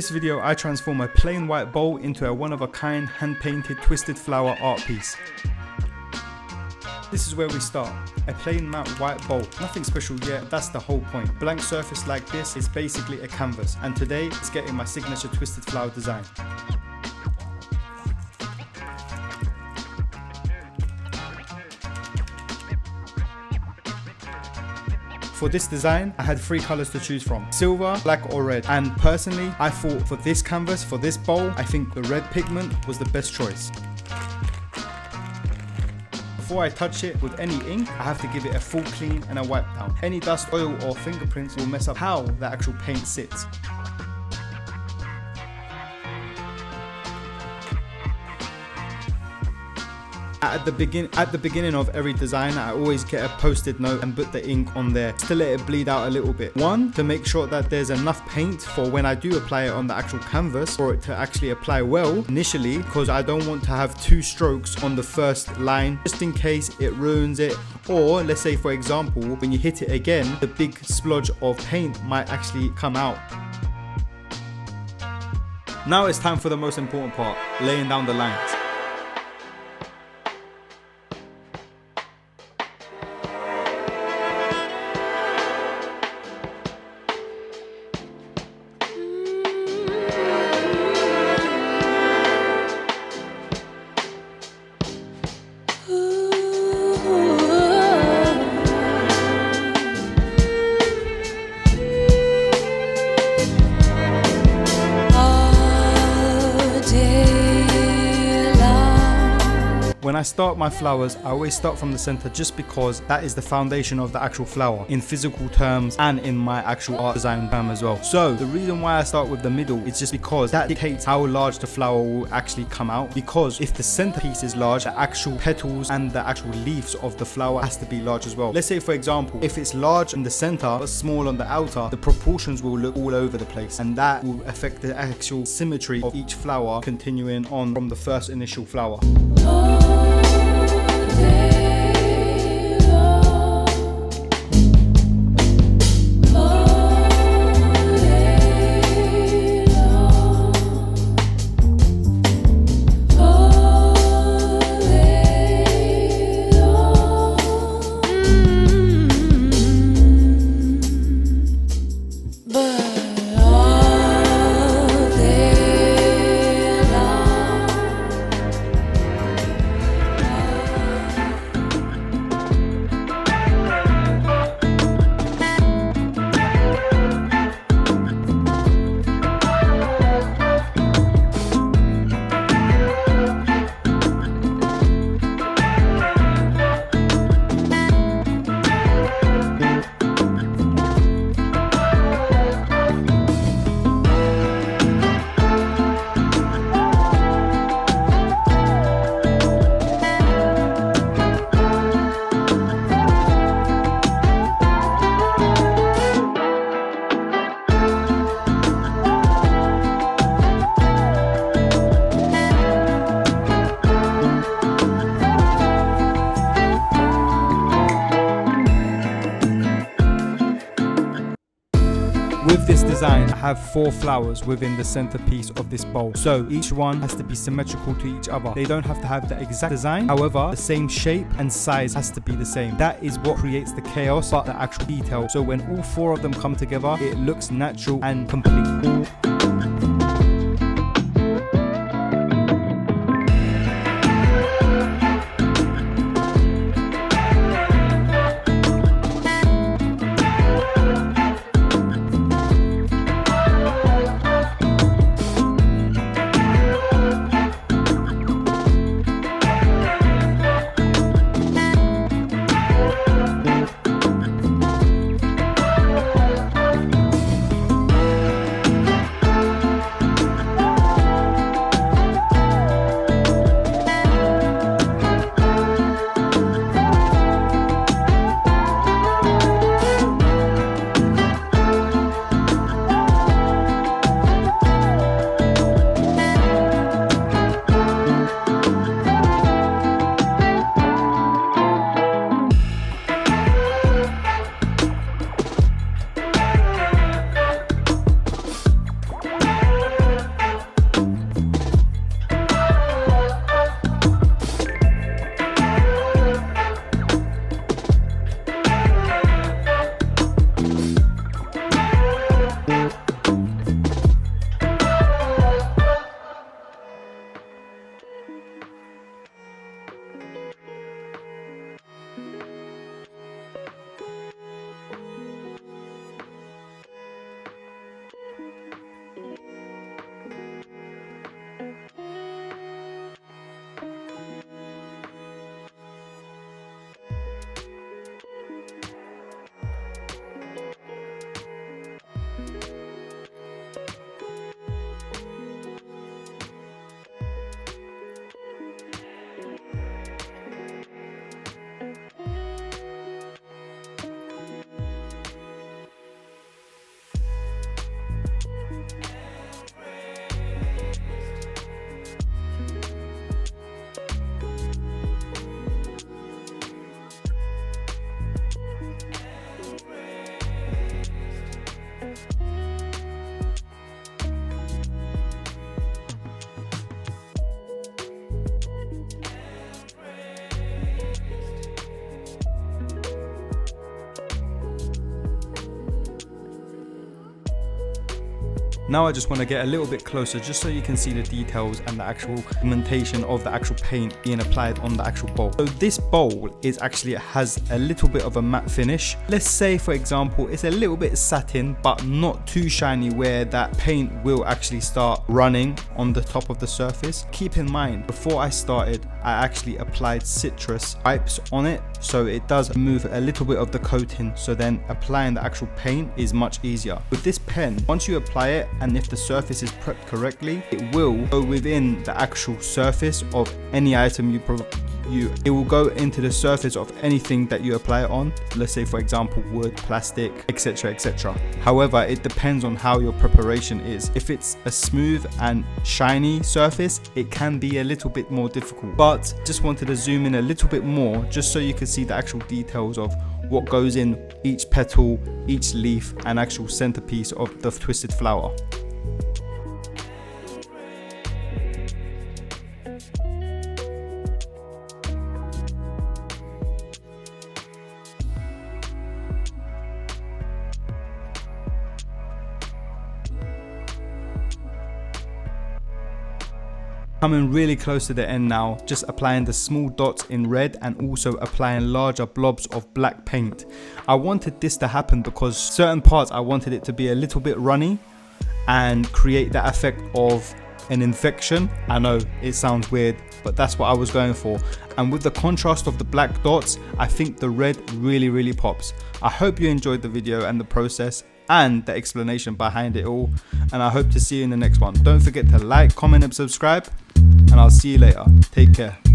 In this video, I transform a plain white bowl into a one-of-a-kind hand-painted twisted flower art piece. This is where we start. A plain matte white bowl. Nothing special yet, that's the whole point. Blank surface like this is basically a canvas, and today it's getting my signature twisted flower design. For this design, I had 3 colors to choose from: silver, black or red. And personally, I thought for this canvas, for this bowl, I think the red pigment was the best choice. Before I touch it with any ink, I have to give it a full clean and a wipe down. Any dust, oil or fingerprints will mess up how the actual paint sits. At the beginning of every design, I always get a post-it note and put the ink on there to let it bleed out a little bit. One, to make sure that there's enough paint for when I do apply it on the actual canvas for it to actually apply well initially, because I don't want to have 2 strokes on the first line just in case it ruins it. Or let's say, for example, when you hit it again, the big splodge of paint might actually come out. Now it's time for the most important part, laying down the lines. When I start my flowers, I always start from the center just because that is the foundation of the actual flower in physical terms and in my actual art design term as well. So the reason why I start with the middle is just because that dictates how large the flower will actually come out, because if the centerpiece is large, the actual petals and the actual leaves of the flower has to be large as well. Let's say, for example, if it's large in the center but small on the outer, the proportions will look all over the place, and that will affect the actual symmetry of each flower continuing on from the first initial flower. With this design, I have 4 flowers within the centerpiece of this bowl. So each one has to be symmetrical to each other. They don't have to have the exact design. However, the same shape and size has to be the same. That is what creates the chaos, but the actual detail. So when all 4 of them come together, it looks natural and complete. Now I just want to get a little bit closer just so you can see the details and the actual pigmentation of the actual paint being applied on the actual bowl. So this bowl has a little bit of a matte finish. Let's say for example it's a little bit satin but not too shiny where that paint will actually start running on the top of the surface. Keep in mind, before I started I actually applied citrus wipes on it, so it does remove a little bit of the coating, so then applying the actual paint is much easier. With this pen, once you apply it and if the surface is prepped correctly, it will go within the actual surface of any item it will go into the surface of anything that you apply it on. Let's say for example wood, plastic, etc, etc. However, it depends on how your preparation is. If it's a smooth and shiny surface, it can be a little bit more difficult, but just wanted to zoom in a little bit more just so you can see the actual details of what goes in each petal, each leaf and actual centerpiece of the twisted flower. Coming really close to the end now, just applying the small dots in red and also applying larger blobs of black paint. I wanted this to happen because certain parts I wanted it to be a little bit runny and create that effect of an infection. I know it sounds weird, but that's what I was going for. And with the contrast of the black dots, I think the red really pops. I hope you enjoyed the video and the process and the explanation behind it all, and I hope to see you in the next one. Don't forget to like, comment and subscribe, and I'll see you later. Take care.